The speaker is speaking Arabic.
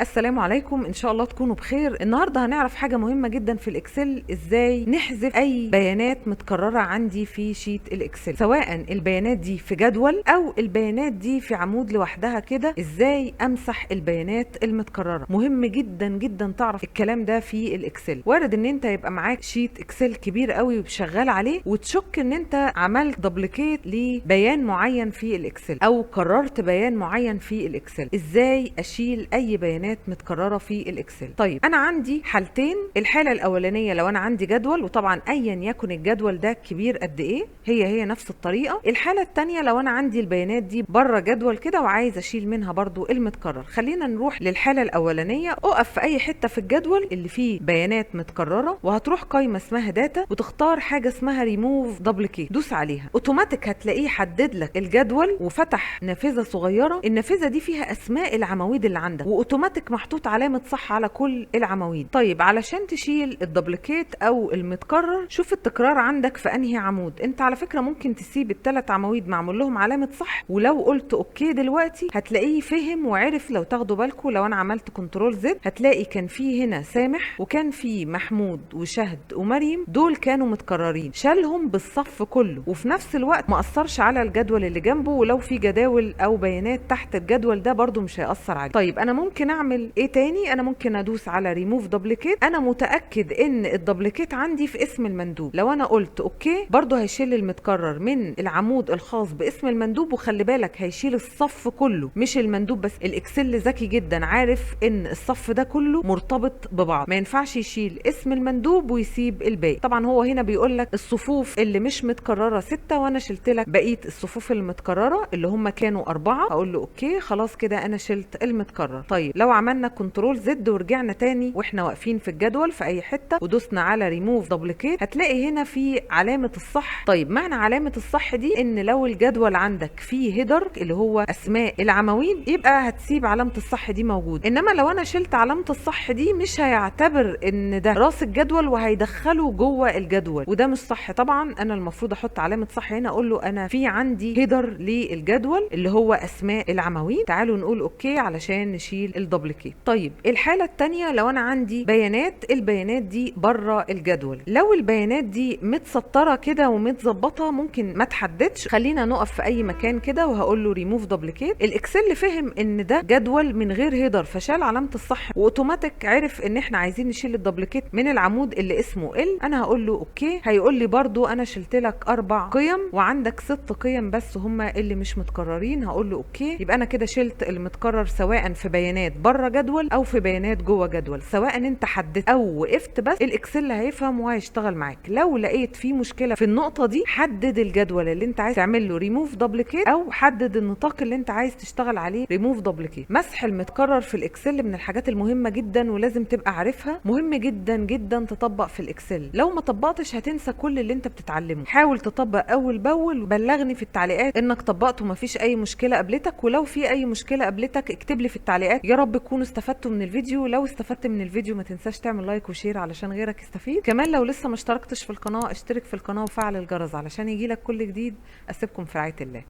السلام عليكم، ان شاء الله تكونوا بخير. النهارده هنعرف حاجه مهمه جدا في الاكسل، ازاي نحذف اي بيانات متكرره عندي في شيت الاكسل، سواء البيانات دي في جدول او البيانات دي في عمود لوحدها كده. ازاي امسح البيانات المتكرره؟ مهم جدا جدا تعرف الكلام ده في الاكسل. وارد ان انت يبقى معاك شيت اكسل كبير قوي وشغال عليه وتشك ان انت عملت دبليكيت لبيان معين في الاكسل او كررت بيان معين في الاكسل. ازاي اشيل اي بيانات متكرره في الاكسل؟ طيب انا عندي حالتين. الحاله الاولانيه لو انا عندي جدول، وطبعا ايا يكن الجدول ده كبير قد ايه هي نفس الطريقه. الحاله الثانيه لو انا عندي البيانات دي بره جدول كده وعايز اشيل منها برضو المتكرر. خلينا نروح للحاله الاولانيه. اقف في اي حته في الجدول اللي فيه بيانات متكرره وهتروح قائمه اسمها داتا وتختار حاجه اسمها ريموف دبليكيت. دوس عليها، اوتوماتيك هتلاقيه حدد لك الجدول وفتح نافذه صغيره. النافذه دي فيها اسماء العواميد اللي عندك، واوتوماتيك محطوط علامه صح على كل العواميد. طيب علشان تشيل الدبليكيت او المتكرر، شوف التكرار عندك في انهي عمود. انت على فكره ممكن تسيب الثلاث عواميد معمول لهم علامه صح، ولو قلت اوكي دلوقتي هتلاقيه فهم وعرف. لو تاخدوا بالكم لو انا عملت كنترول زد هتلاقي كان في هنا سامح وكان في محمود وشهد ومريم، دول كانوا متكررين، شالهم بالصف كله وفي نفس الوقت ما اثرش على الجدول اللي جنبه. ولو في جداول او بيانات تحت الجدول ده برضو مش هيأثر عليه. طيب انا ممكن اعمل ايه تاني؟ انا ممكن ادوس على ريموف دبليكيت. انا متاكد ان الدبليكيت عندي في اسم المندوب. لو انا قلت اوكي برضو هيشيل المتكرر من العمود الخاص باسم المندوب، وخلي بالك هيشيل الصف كله مش المندوب بس. الاكسل ذكي جدا، عارف ان الصف ده كله مرتبط ببعض، ما ينفعش يشيل اسم المندوب ويسيب الباقي. طبعا هو هنا بيقول لك الصفوف اللي مش متكرره 6، وانا شلت لك بقيه الصفوف المتكرره اللي هم كانوا 4. هقول له اوكي، خلاص كده انا شلت المتكرر. طيب لو عملنا كنترول زد ورجعنا تاني واحنا واقفين في الجدول في اي حته ودوسنا على ريموف دبليكيت، هتلاقي هنا في علامه الصح. طيب معنى علامه الصح دي ان لو الجدول عندك فيه هيدر اللي هو اسماء العواميد، يبقى هتسيب علامه الصح دي موجوده. انما لو انا شلت علامه الصح دي مش هيعتبر ان ده راس الجدول وهيدخله جوه الجدول، وده مش صح. طبعا انا المفروض احط علامه صح هنا، اقول له انا في عندي هيدر للجدول اللي هو اسماء العواميد. تعالوا نقول اوكي علشان نشيل الدبليكيت. طيب الحاله الثانيه لو انا عندي بيانات، البيانات دي بره الجدول، لو البيانات دي متسطره كده ومتظبطه ممكن ما تحددش. خلينا نقف في اي مكان كده وهقول له ريموف دبليكيت. الاكسل فهم ان ده جدول من غير هيدر فشال علامه الصح، واوتوماتيك عرف ان احنا عايزين نشيل الدبليكيت من العمود اللي اسمه ال. انا هقول له اوكي، هيقول لي برضو انا شلت لك 4 قيم وعندك 6 قيم بس هما اللي مش متكررين. هقول له اوكي، يبقى انا كده شلت المتكرر سواء في بيانات بره جدول او في بيانات جوه جدول. سواء انت حددت او وقفت بس الاكسل هيفهم وهيشتغل معاك. لو لقيت في مشكله في النقطه دي، حدد الجدول اللي انت عايز تعمل له ريموف دبليكيت او حدد النطاق اللي انت عايز تشتغل عليه ريموف دبليكيت. مسح المتكرر في الاكسل من الحاجات المهمه جدا ولازم تبقى عارفها. مهم جدا جدا تطبق في الاكسل، لو ما طبقتش هتنسى كل اللي انت بتتعلمه. حاول تطبق اول باول وبلغني في التعليقات انك طبقت ومفيش اي مشكله قابلتك. ولو في اي مشكله قابلتك اكتب لي في التعليقات. يا رب تكونوا استفدتوا من الفيديو. لو استفدت من الفيديو ما تنساش تعمل لايك وشير علشان غيرك يستفيد. كمان لو لسه ما اشتركتش في القناه اشترك في القناه وفعل الجرس علشان يجيلك كل جديد. اسيبكم في رعايه الله.